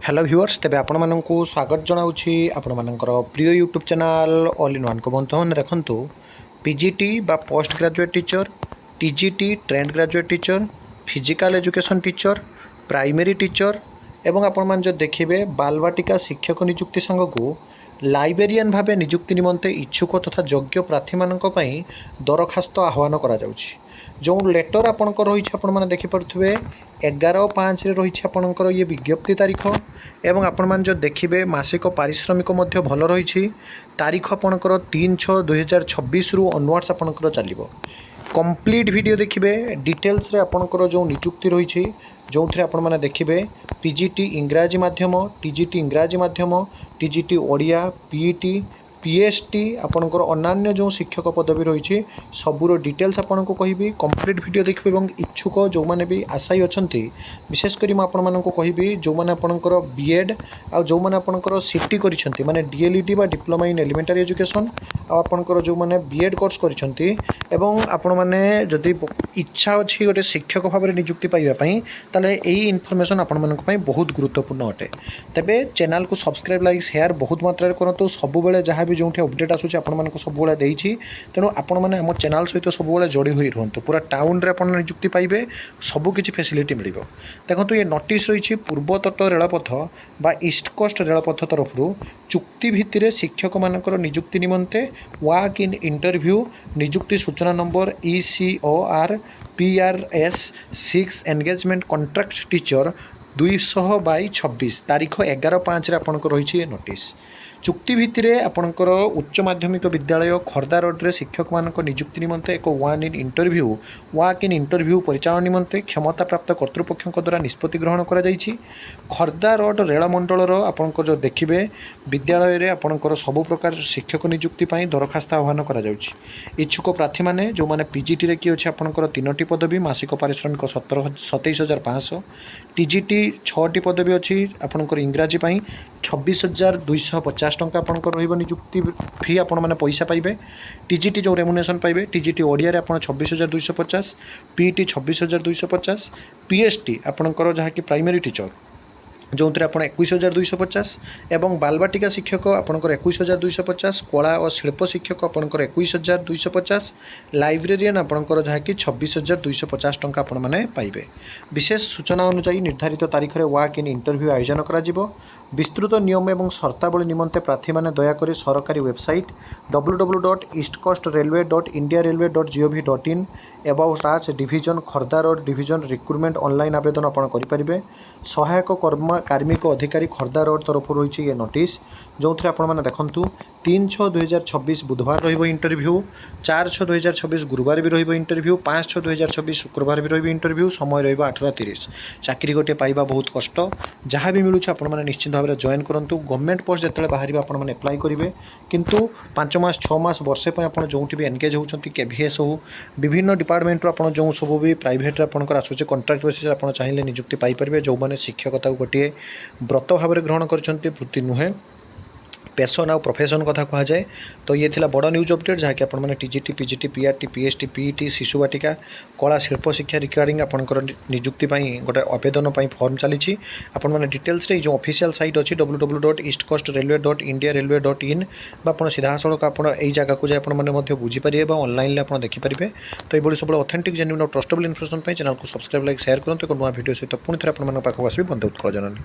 Hello viewers तेबे आपण माननकु स्वागत जनाउछि आपण मानकर प्रिय YouTube channel all in one को बंधन रखंतु पीजीटी बा post graduate teacher TGT trained graduate teacher physical education teacher primary teacher एवं आपण मान जो देखिबे बालवाटिका शिक्षक नियुक्ति संघ को लाइब्रेरियन भावे नियुक्ति निमंते इच्छुक तथा योग्य प्रार्थी मानक पई दरखास्त आह्वान करा जाउछि। जो लेटर आपणकर रही आपण मैंने देखिपे 11/5 रही आपणकर ये विज्ञप्ति तारीख एवं आपण मैंने जो देखिए मासिक पारिश्रमिक भल रही तारीख आपणकर 3/6/2026 रु ऑनवर्ड्स आपणकर चलो कंप्लीट वीडियो देखिए डिटेल्स रे आपणकर जो नियुक्ति रही जो थे आपण मैंने देखिए पीजीटी इंग्राजी माध्यम टीजीटी इंग्राजी माध्यम टीजीटी ओडिया पीईटी पीएचटी आपणकर अन्य जो शिक्षक पदवी रही सबूर डिटेल्स आपन को कहि कंप्लीट वीडियो देखिए और इच्छुक जो मैंने भी आशायी अच्छा विशेषकर मुझे कहि जो मैंने आपणकर बीएड आ जो मैंने आपणकर सीटी करिसेंती माने डीएलईडी बा डिप्लोमा इन एलिमेंटरी एजुकेशन आपणकर जो मैंने बीएड कोर्स करिसेंती एवं आपण मैंने जदि इच्छा अच्छी गोटे शिक्षक भाव में नियुक्ति पाइबापी ताले यही इनफर्मेशन आपण मानी बहुत गुरुत्वपूर्ण अटे। तेबे चैनल को सब्सक्राइब लाइक शेयर बहुत मात्रा करूँ सब जहाँ भी जो अपडेट आसूँ आपण सब देती तेणु आपण मैंने आम चैनल सहित सब जोड़ी हुई रुहतु पूरा टाउन रे आपण नियुक्ति पाइबे सबकि फैसिलिटी मिल देखो ये नोटिस रही पूर्व तट रेलपथ बा ईस्ट कोस्ट रेलपथ तरफ चुक्ति भित्ति शिक्षक मानकर नियुक्ति निमंते वाक इन इंटरव्यू नियुक्ति सूचना number ECOR PRS 6 engagement contract teacher 200/26 तारीख 11/5 आपंकर रही नोटिस चुक्ति भित्ति आपणकर उच्च माध्यमिक विद्यालय खर्दा रोड रे शिक्षक मानक नियुक्ति निमंते एक वाक इन इंटरव्यू परिचालन निमंते क्षमता प्राप्त कर्तृपक्ष द्वारा निष्पत्ति ग्रहण करा जायछि। खर्दा रोड रेलमंडल आपणकर जो देखिए विद्यालय रे आपणकर सबु प्रकार शिक्षक नियुक्ति पाई दरखास्त आह्वान करा जाउछि। इच्छुक प्रार्थी माने जो माने पीजीटी रे कि अछि आपणकर 3टी पदवी मासिक पारिश्रमिक 27,500 टीजीटी 6टी पदवी अच्छी आपणकर इंग्राजी पाई 26,250 टंका आपणकर रहिबो नियुक्ति फी आपण माने पैसा पाइबे। टीजीटी जो रेमुनेशन पाइबे टीजीटी ओडिया रे आपण 26,250 पीईटी 26,250 पीएचटी आपणकर जहा कि प्राइमरी टीचर जो थे आप 21,250 एवं बालवाटिका शिक्षक आपंकर 21,250 कला और शिल्प शिक्षक आपंकर 21,250 लाइब्रेरियन आपंकर जहाँकि 26,250 टंका आपण मैंने पाइबे। विशेष सूचना अनुसार निर्धारित तारीख में वाक इन इंटरव्यू आयोजन करा विस्तृत नियम एवं शर्तावली निमंते प्रार्थी मैंने दयाकोरी सरकारी वेबसाइट www.eastcoastrailway.indiarailway.gov.in एबाउट टाच division Khurda road division recruitment online आवेदन आपण करें। सहायक कार्मिक अधिकारी खर्दा रोड तरफ रही ये नोटिस जो थे आपण मैंने देखूँ 3/6/2026 बुधवार रही इंटरव्यू 4/6/2026 गुरुवार भी रही इंटरव्यू 5/6/2026 शुक्रवार भी रही इंटरव्यू समय रही 8:30 चाकरी गोटे पाइबा बहुत कष्ट जहाँ भी मिलूँ आपने निश्चित भाव में जॉइन करूँ गवर्नमेंट पोस्ट जो बाहर आपने एप्लाई करेंगे किंतु 5 मास 6 मास वर्षे आप जो भी एनगेज होती केवीएस हो विभिन्न डिपार्टमेंट आप जो सब भी प्राइवेट आपंकर आसूचे कंट्राक्ट बेसिस आप चाहिए नियुक्ति पाइपर जो मैंने शिक्षकता गोटे व्रत भाव में ग्रहण कर वृत्ति नुहे पैशन आउ प्रोफेशन कथा कह जाए। तो ये थिला बड़ न्यूज अपडेट जहाँकि आप TGT PGT PRT PHT PET शिशु बाटिका कला शिल्प शिक्षा रिगार्डिंग आपंकर नियुक्ति गोटे आवेदन फॉर्म चली आपने डिटेल्स रे जो ऑफिशियल साइट अच्छी www.eastcoastrailway.indiarailway.in सीधा सड़क आप जगह को जाए बुझीपारे और ऑनलाइन आप देखिपारे। तो ये सब ऑथेंटिक जेन्युइन और ट्रस्टेबल इनफॉरमेशन चैनल को सब्सक्राइब लाइक शेयर करूँ एक नुआ वीडियो सहित पुणी थे आप बंधुत्व जननी।